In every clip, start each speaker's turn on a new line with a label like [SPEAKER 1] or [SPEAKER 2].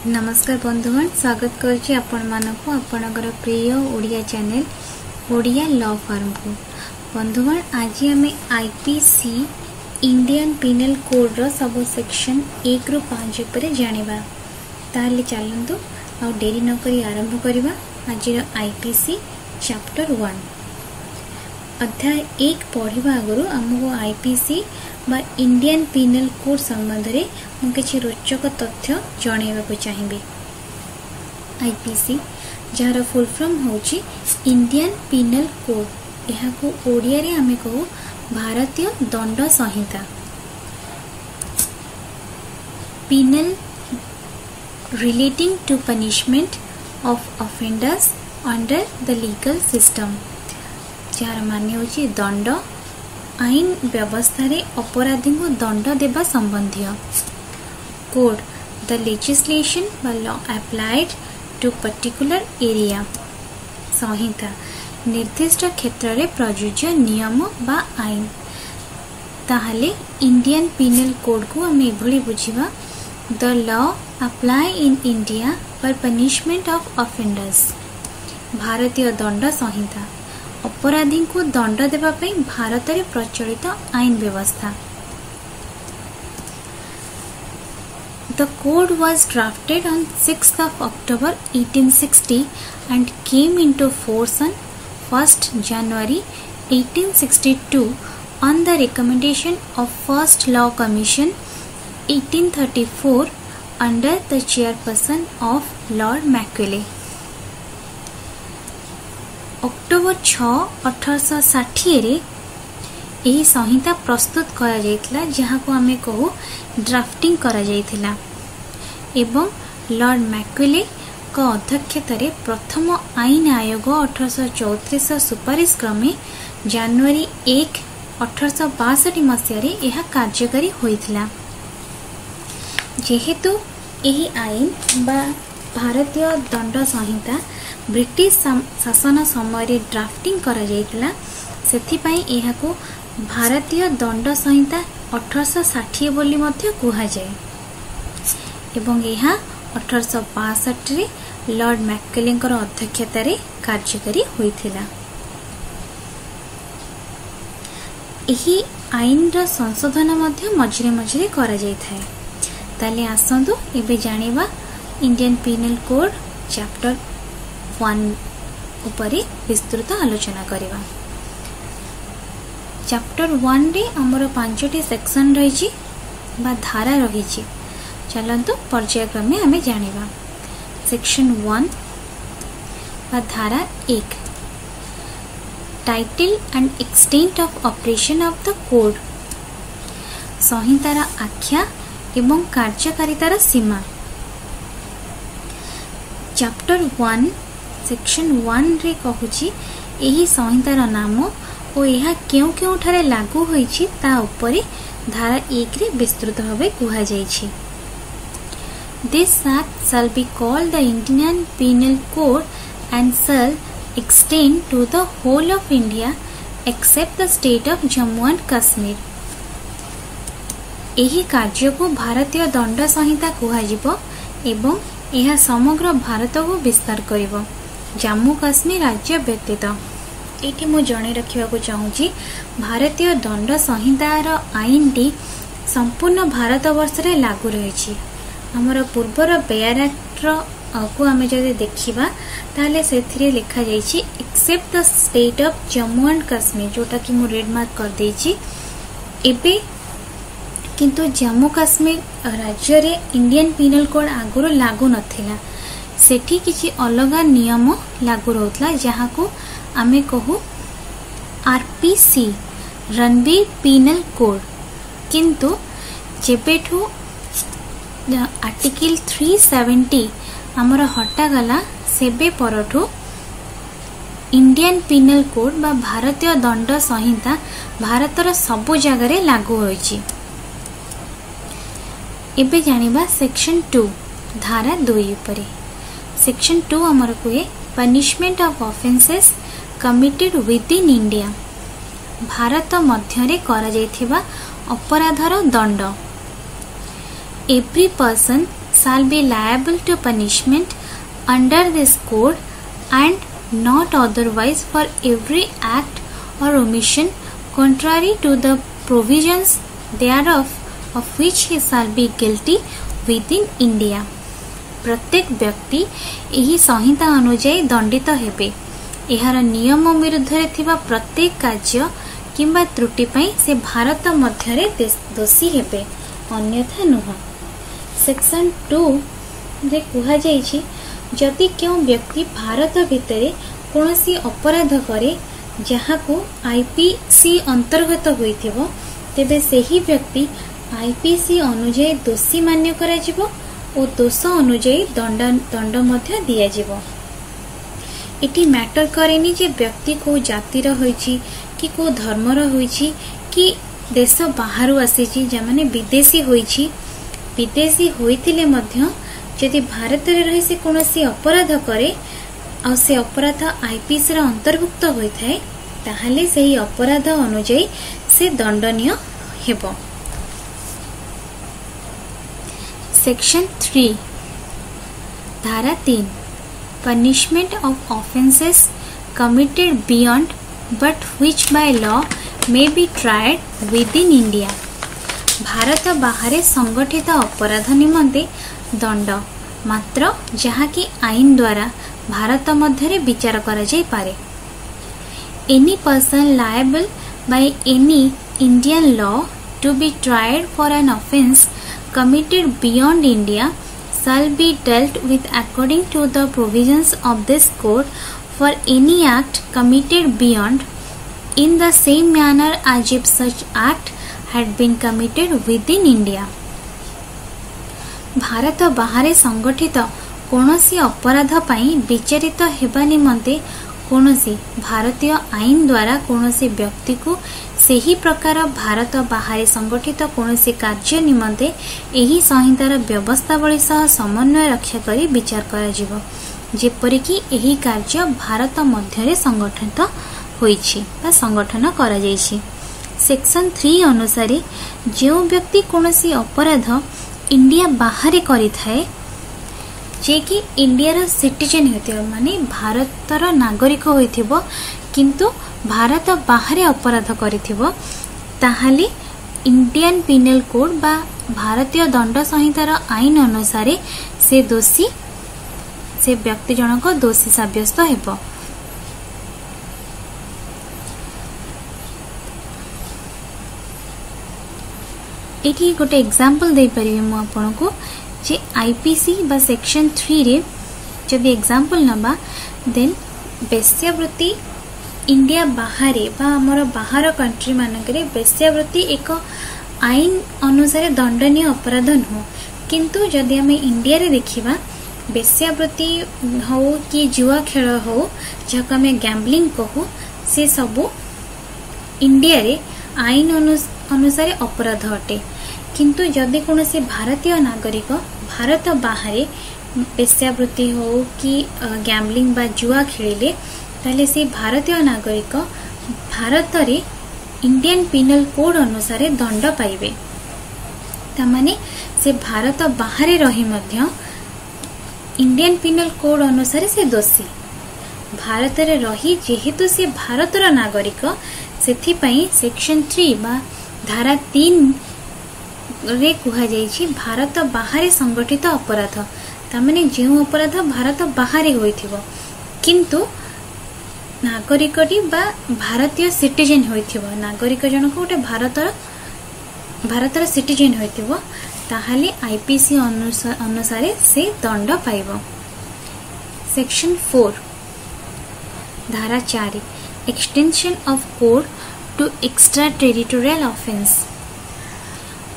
[SPEAKER 1] नमस्कार बंधुगण, स्वागत करुच्ची आपण मानक आपणकर प्रिय Odia channel Odia law firm को। बंधुगण, आज आम आईपीसी इंडियन पिनल कोड रो सब सेक्शन 1 रु 5 पर जानिबा। ताले चलंतु आ डेरी न करी आरंभ करबा आज आईपीसी चैप्टर 1 अध्याय 1 पढ़िबा आगरु हमको आईपीसी बा इंडियन पिनल कोड संबंध रे मु किछि रोचक तथ्य जणाइबा को चाहिबे। आईपीसी जार फुल फॉर्म होची इंडियन पिनल कोड, एहा को ओडिया रे हमें कहू भारतीय दंड संहिता। Penal relating to punishment of offenders under the legal system, जार माने होची दंड आईन व्यवस्था रे अपराधी को दंड देवा संबंधी। कोड द लेजिस्लेशन बा law applied to particular area. संहिता निर्दिष्ट क्षेत्र रे प्रयोज्य नियम बा आईन। ताहले इंडियन पिनल कोड को हम एभली बुझिबा the law apply in India for punishment of offenders. भारतीय दंड संहिता अपराधी को दंड देवा पई भारत रे प्रचलित आईन व्यवस्था। The code was drafted on 6th of October 1860 and came into force on 1st January 1862 on the recommendation of First Law Commission 1834 under the chairperson of Lord Macaulay। October 6 1860 रे एही संहिता प्रस्तुत करा जायतिला, जहा को हमें कहू ड्राफ्टिंग करा जायतिला एवं लॉर्ड मैक्यूले को अध्यक्षता रे प्रथम आईन आयोग 1834 सुपारिश क्रमे जनवरी 1 1862 मसीह रे यह कार्यकारी होइतिला। जेहेतु एही आईन बा भारतीय दंड संहिता ब्रिटिश शासन समय ड्राफ्टिंग करा जायतिला, सेथिपाई एहा को भारतीय दंड संहिता 1860 बोली मध्य कुहा जाय एवं एहा 1862 रे लॉर्ड मैक्यूलेंकर अध्यक्षता रे कार्यकारी होइथिला। एही आईन रा संशोधन मध्य मझिरे मझिरे करा जाय थाए। ताले आसंतु एबे जानिबा इंडियन पिनल कोड चैप्टर 1 उपरे विस्तृत आलोचना करिबा। चैप्टर 1 रे हमर 5टी सेक्शन रहिछि बा धारा रहिछि। चलंतु पर्यायक्रमे हमें जानिबा। सेक्शन 1 बा धारा 1 title and extent of operation of the code. संहितार आख्या एवं कार्यकारितार सीमा। चैप्टर 1 सेक्शन 1 रे कहूची एही संहितार नाम और यह क्यों क्यों ठारे लागू होईछि ता उपरे धारा 1 रे विस्तृत भावे कुहा जाईछि। This act shall be called the Indian Penal Code and shall extend to the whole of India except the state of Jammu and Kashmir। एही कार्य को भारतीय दंड संहिता कुहा जिवो एवं यह समग्र भारत को विस्तार करिवो, जम्मू काश्मीर राज्य व्यतीत। एठी मु जणे रखिबा को चाहूची भारतीय दंड संहितार आईन टी संपूर्ण भारत वर्ष रे लागू रहिछि। हमर पूर्वर बेयर एक्ट को आमे जदि देखिबा ताले सेथिरे लिखा जाईछि except the state of Jammu and Kashmir, जोटा कि मु रेड मार्क कर देछि। एबे किंतु जम्मू काश्मीर राज्य रे इंडियन पिनल कोड आगुरो लागू नथिला, सेठी किछि अलगा नियम लागू रहउतला, जहा को आमे कहू आरपीसी रणवीर पिनल कोड। किंतु जेबेठू आर्टिकल 370 हमर हटा गला, सेबे परठू इंडियन पिनल कोड बा भारतीय दंड संहिता भारतर सबु जगह रे लागू होइछि। एबे जानिबा सेक्शन 2 धारा 2 उपरे। सेक्शन 2 हमर कोए punishment of offences committed within India. Bharat मध्य रे करा जायथिबा अपराधर दंड। Every person shall be liable to punishment under this code and not otherwise for every act or omission contrary to the provisions thereof of which he shall be guilty within India. प्रत्येक व्यक्ति यही संहिता अनुଯାयी दंडित हेबे। एहार नियम विरुद्ध रे थिबा प्रत्येक कार्य किंबा त्रुटि पई से भारत मध्य रे दोषी हेबे, अन्यथा नुह। सेक्शन 2 रे कुहा जायछि जदि क्यों व्यक्ति भारत भितरे कोनोसी अपराध करे जहाको आईपीसी अंतर्गत होइथिबो तेबे सेही व्यक्ति आईपीसी अनुଯାयी दोषी मान्य करा जिवो और दोष अनुଯାयी दंड मध्य दिया जिवो। इटी मैटर करेनी जे व्यक्ति को जातिर होइछि कि को धर्मर होइछि कि देश बाहरु आसीछि जमाने विदेशी होइछि। विदेशी होइतिले मध्य यदि भारत रे रही से कोनोसी अपराध करे आ से अपराध आईपीसी रे अंतर्भुक्त होइथाय ताहाले सेही अपराध अनुଯାयी से दंडनीय हेबो। सेक्शन 3 धारा 3 punishment of offences committed beyond but which by law may be tried within India। Bharat बाहरे संगठित अपराध निमंते दंड मात्र जहाँकि आईन द्वारा भारत मध्य विचार करा जाय पारे। Any person liable by any Indian law to be tried for an offence committed beyond India shall be dealt with according to the provisions of this code for any act committed beyond in the same manner as if such act had been committed within India। Bharat बाहरे संगठित कोनोसी अपराध पई विचारित हेबा निमंते कोनोसी भारतीय आईन द्वारा कोनोसी व्यक्ति को सेही प्रकार भारत बाहरे संगठित कोनोसी कार्य निमंते एही संहितार व्यवस्थावली सह समन्वय रक्षा करी विचार करा जिवो जेपरि कि एही कार्य भारत मध्य रे संगठित होईछि बा संगठन करा जाईछि। सेक्शन 3 अनुसार जो व्यक्ति कोनोसी अपराध इंडिया बाहरे करि थाए जे कि इंडिया रो सिटीजन होतिबो माने भारतर नागरिक होइथिबो किंतु भारत बाहरे अपराध करिथिबो ताहाले इंडियन पिनल कोड बा भारतीय दंड संहितार आईन अनुसार से दोषी से व्यक्ति जनक दोषी साब्यस्त हेबो। एठी गोटे एग्जांपल दे परिबे मु आपन को जे आईपीसी बा सेक्शन 3 रे जदि एग्जांपल नबा देन वेश्यावृत्ति इंडिया बाहरे बा हमर बाहर कंट्री मानकरे वेश्यावृत्ति एक आईन अनुसार दंडनीय अपराध न किंतु जदि हम इंडिया रे देखिबा वेश्यावृत्ति हो कि जुआ खेल हो जक हम गैम्बलिंग कहू से सब इंडिया रे आईन अनुसार अपराध अटे किंतु जदि कोनोसी भारतीय नागरिक भारत बाहरे वेश्यावृत्ति हो कि गैम्बलिंग बा जुआ खेलिले ताले से भारतीय नागरिक भारत रे इंडियन पिनल कोड अनुसार दंड पाइबे। तमाने से भारत बाहरे रही मध्य इंडियन पिनल कोड अनुसार से दोषी भारत रे रही जेहेतु से भारतर नागरिक सेथि पई सेक्शन 3 बा धारा 3 रे कुहा जायछि भारत बाहरे संगठित अपराध तमाने जेउ अपराध भारत बाहरे होइथिबो किंतु नागरिकटी बा भारतीय सिटीजन होइथिबो नागरिक जनक गोटे भारतर सिटीजन होइथिबो ताहाले आईपीसी अनुसार से दंड पाइबो। सेक्शन 4 धारा 4 extension of code to extra territorial offence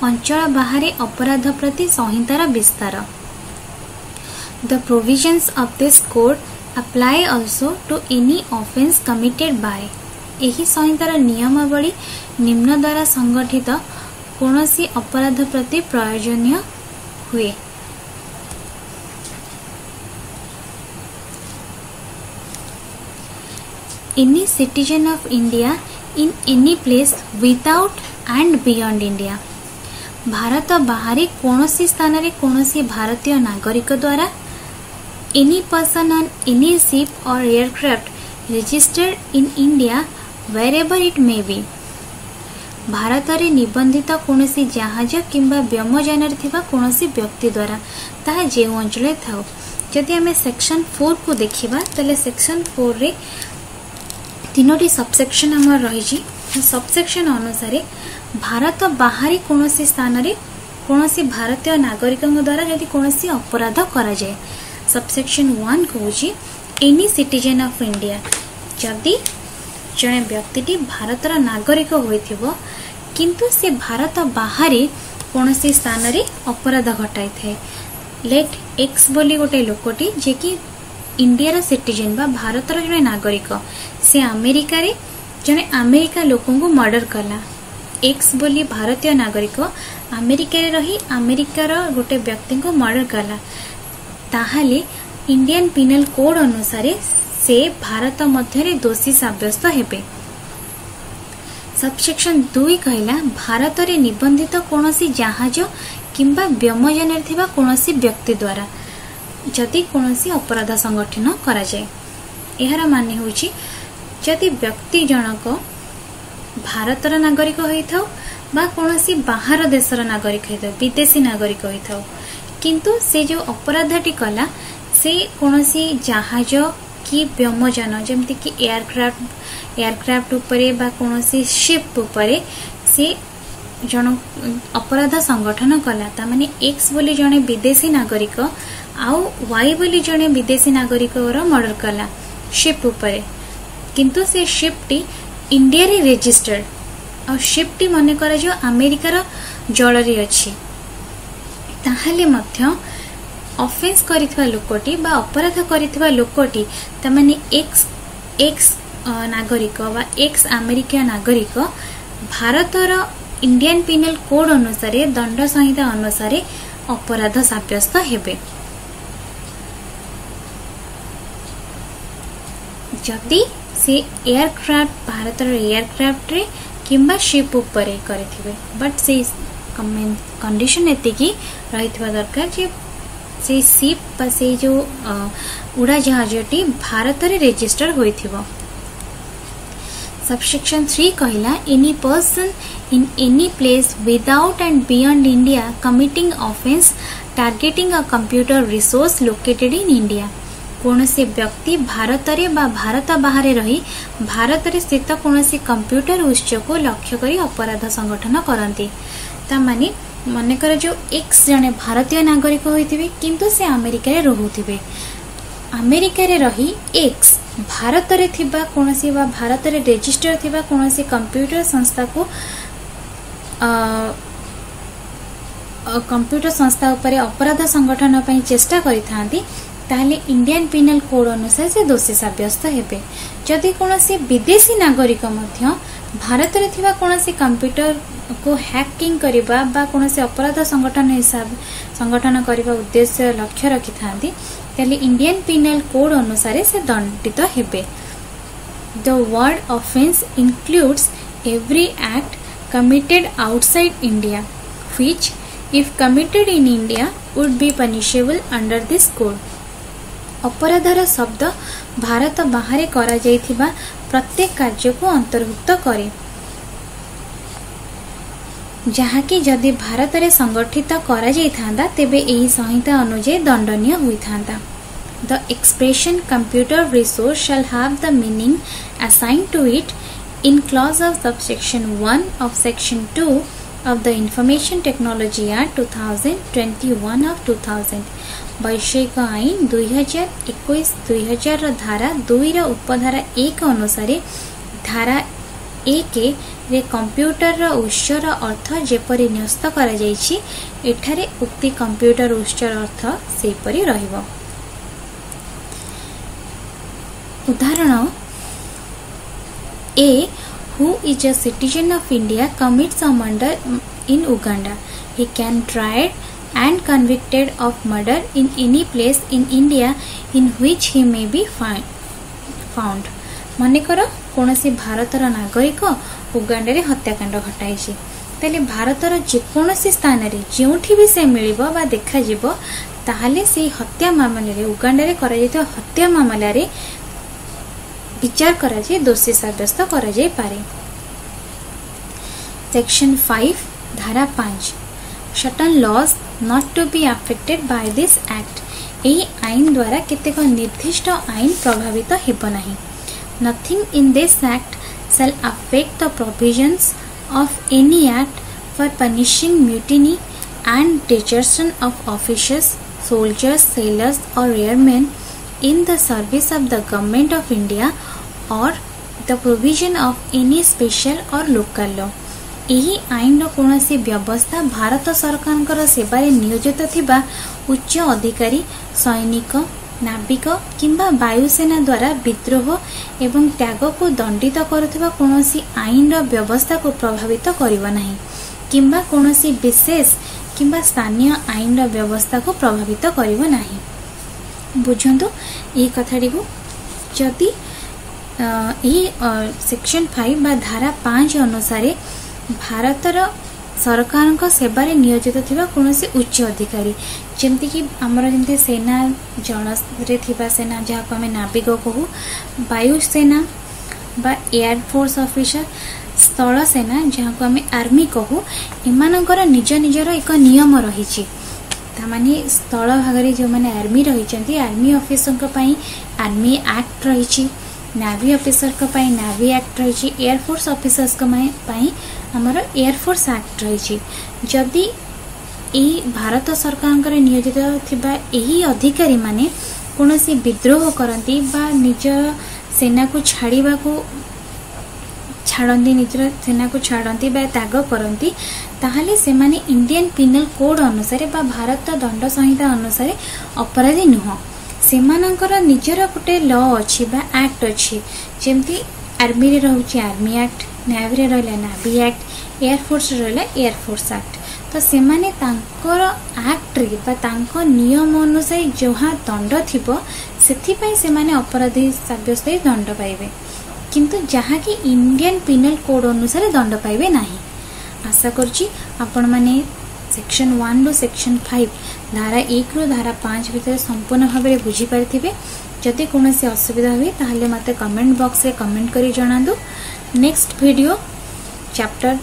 [SPEAKER 1] अंचल बाहरे अपराध प्रति संहितार विस्तार। The provisions of this code apply also to any offence committed by एही संहितार नियमावली निम्न द्वारा संगठित कोनोसी अपराध प्रति प्रयोजनीय हुए। Any citizen of India in any place without and beyond India Bharat बाहर कौनसी स्थान रे कौनसी भारतीय नागरिक द्वारा any person on any ship or aircraft registered in India wherever it may be Bharat रे निबंधित कौनसी जहाज किंबा व्योमयान रे थिबा कौनसी व्यक्ति द्वारा ताहा जे अंचल थाउ। जदि आमे सेक्शन 4 को देखिबा तले सेक्शन 4 रे तीनोटी सबसेक्शन हमर रहिछि। सबसेक्शन अनुसार भारत बाहरी कौनसी स्थान रे कौनसी भारतीय नागरिक द्वारा यदि कौनसी अपराध करा जाए सबसेक्शन 1 कहूछि एनी सिटीजन ऑफ इंडिया जदि जड़े व्यक्ति भारतर नागरिक होइथिबो किंतु से भारत बाहर कौन सी स्थान रे अपराध घटाई थे। लेट एक्स बोली गोटे लोकटी जे कि इंडिया सिटीजन बा भारतर जड़े नागरिक से अमेरिका रे जड़े अमेरिका लोकों को मर्डर कला। एक्स बोली भारतीय नागरिक अमेरिका रे रही अमेरिकार गोटे व्यक्ति को मर्डर कला ताहाले इंडियन पिनल कोड अनुसार से भारत मध्य दोषी साब्यस्त हेबे। सबसेक्शन 2 कहला भारत रे निबंधित कौनसी जहाज किंबा व्योमयान रे थिबा कौनसी व्यक्ति द्वारा जदि कौनसी अपराध संगठन करा जाए। एहार माने होछि जदि व्यक्ति जनक भारतर नागरिक होइथाउ बा कौनसी बाहर देशर नागरिक होइथाउ विदेशी नागरिक होइथाउ किंतु से जो अपराधटी कला से कौनसी जहाज कि व्योमयान जमती कि एयरक्राफ्ट उपरे बा कौनसी शिप उपरे से जन अपराध संगठन कला ता माने एक्स बोली जने विदेशी नागरिक आउ वाई बोली जने विदेशी नागरिक मर्डर कला शिप उपरे किंतु से शिप टी इंडिया रे रजिस्टर्ड आ शिप टी माने करा जो अमेरिकार जल रे अछि ताहाले मध्य ऑफेंस करिथवा लोकटी बा अपराध करिथवा लोकटी तमाने एक्स नागरिक बा एक्स अमेरिका नागरिक भारतर इंडियन पिनल कोड अनुसार दंड संहिता अनुसार अपराध साब्यस्त हेबे। जदि से एयरक्राफ्ट भारतर एयरक्राफ्ट रे किंबा शिप उपरे करिथिबे बट से कंडीशन एतिकी रहितवा दरकार जे से शिप बा से जो उड़ा जहाजटी भारत रे रजिस्टर होइथिबो। सबसेक्शन 3 कहला any person in any place without and beyond India committing offence targeting a computer resource located in India कौनसी व्यक्ति भारत रे बा भारत बाहर रही भारत रे स्थित कौनसी कंप्यूटर उत्स को लक्ष्य करी अपराध संगठन करती ता माने मनकर जो एक्स जने भारतीय नागरिक होइथिबे किंतु से अमेरिका रे रहुथिबे अमेरिका रे रही एक्स भारत रे थिबा कोनसी बा भारत रे रजिस्टर थिबा कोनसी कंप्यूटर संस्था को कंप्यूटर संस्था उपरे अपराध संगठन पई चेष्टा करिथांती ताहले इंडियन पिनल कोड अनुसार से दोषी साब्यस्त हेबे। जदि कोनसी विदेशी नागरिक मध्य भारत रे थिबा कोनसी कंप्यूटर को हैकिंग करिबा बा कोनसी अपराध संगठन करिबा उद्देश्य लक्ष्य रखि थांती ताले इंडियन पिनल कोड अनुसार से दंडित हेबे। The word offence includes every act committed outside India which if committed in India would be punishable under this code. अपराधर शब्द भारत बाहर करा जाइथिबा प्रत्येक कार्य को अंतर्भुक्त करे जहाँकि जदि भारत रे संगठित करा जाइथांदा तेबे एही संहिता अनुसार दंडनीय होइथांदा। The expression computer resource shall have the meaning assigned to it in clause of subsection 1 of section 2 of the Information Technology Act 2021 of 2000 वैषयिक आईन 2021-2000 धारा 2 उपधारा 1 अनुसार धारा 1 रे कंप्यूटर उत्सर अर्थ जेपरि न्यस्त करा जायछि एठारे उक्ति कंप्यूटर उत्सर अर्थ सेपरि रहिबो। उदाहरण ए who is a citizen of India commits a murder in Uganda. He can tried and convicted of murder in any place in India in which he may be found. मनेकर कोनसी भारतर नागरिक Uganda रे हत्याकांड घटाइछि ताले भारतर जेकोसी स्थान रे जोठी भी से मिलिबो बा देखा जिवो ताहले से हत्या मामला रे उगांडा रे करा जैतो हत्या मामला रे विचार करा जे दोषी साब्यस्त करा जे पारे। सेक्शन 5 धारा 5 certain laws not to be affected by this act एही आईन द्वारा केतेक निर्दिष्ट आईन प्रभावित हेबो नाही। Nothing in this act shall affect the provisions of any act for punishing mutiny and desertion of officers, soldiers, sailors or airmen in the service of the government of India or the provision of any special or local law। एही आईन कोनोसी व्यवस्था भारत सरकार सेवारे नियोजित थिबा उच्च अधिकारी सैनिक नाविक किंबा वायुसेना द्वारा विद्रोह एवं त्याग को दंडित करुवा कोनोसी आईन व्यवस्था को प्रभावित करिवो नाही किंबा कोनोसी विशेष किंबा स्थानीय आईन व्यवस्था को प्रभावित करिवो नाही। बुझंतु एही कथाडी को जदि सेक्शन 5 बा धारा 5 अनुसार भारतर सरकार सेवारे नियोजित थिबा कोनोसी उच्च अधिकारी जेमति कि हमर जेमति सेना जल रे थिबा सेना जहा को हमें नाविक कहू वायुसेना बा एयर फोर्स ऑफिसर स्थल सेना जहा को हमें आर्मी कहू एमानकर निज निजर एक नियम रहिछि तामाने स्थल भागरे जो माने आर्मी रहिचंती आर्मी ऑफिसर को पई आर्मी एक्ट रहिछि नेवी ऑफिसर को पई नेवी एक्ट रहिछि एयर फोर्स ऑफिसर्स को पई हमर एयर फोर्स एक्ट रहिछि। जदि ए भारत सरकार नियोजित थिबा एही अधिकारी माने कोनोसी विद्रोह करंती बा निज सेना को छाड़ीबा को छाड़ंती निज सेना को छाड़ंती बा त्याग करंती ताहले से माने इंडियन पिनल कोड अनुसार बा भारत दंड संहिता अनुसार अपराधी नुह सेमानकर निजर गोटे लॉ अच्छी बा एक्ट अच्छी जेमती आर्मी रे रहउची आर्मी एक्ट नेवी रे रहला नेवी एक्ट एयर फोर्स रे रहला एयर फोर्स एक्ट तो सेमाने तांकर एक्ट रे बा तांको नियम अनुसार जहा दंड थिबो सेथि पई सेमाने अपराधी साब्यस्त दंड पाइबे किंतु जहा कि इंडियन पिनल कोड अनुसार दंड पाइबे नाही। आशा करछि आपण माने सेक्शन 1 रो सेक्शन 5 धारा 1 रो धारा 5 भितर संपूर्ण भाव में बुझी पारिथिबे। जदि कोनोसी असुविधा हुए ताहले मते कमेंट बॉक्स रे कमेंट करी जणांदु। नेक्स्ट वीडियो चैप्टर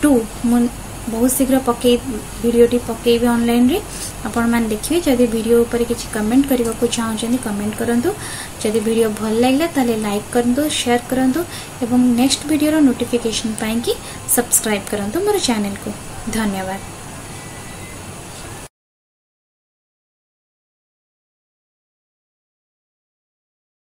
[SPEAKER 1] 2 मु बहुत शीघ्र पके वीडियोटी पकेबे ऑनलाइन रे आपण मान देखिबे। जदि वीडियो ऊपर किछि कमेंट करबा को चाहछनी कमेंट करंतु। जदि वीडियो भल लागला ताले लाइक करंतु शेयर करंतु एवं नेक्स्ट वीडियो रो नोटिफिकेशन पाई कि सब्सक्राइब करंतु मोर चैनल को। धन्यवाद।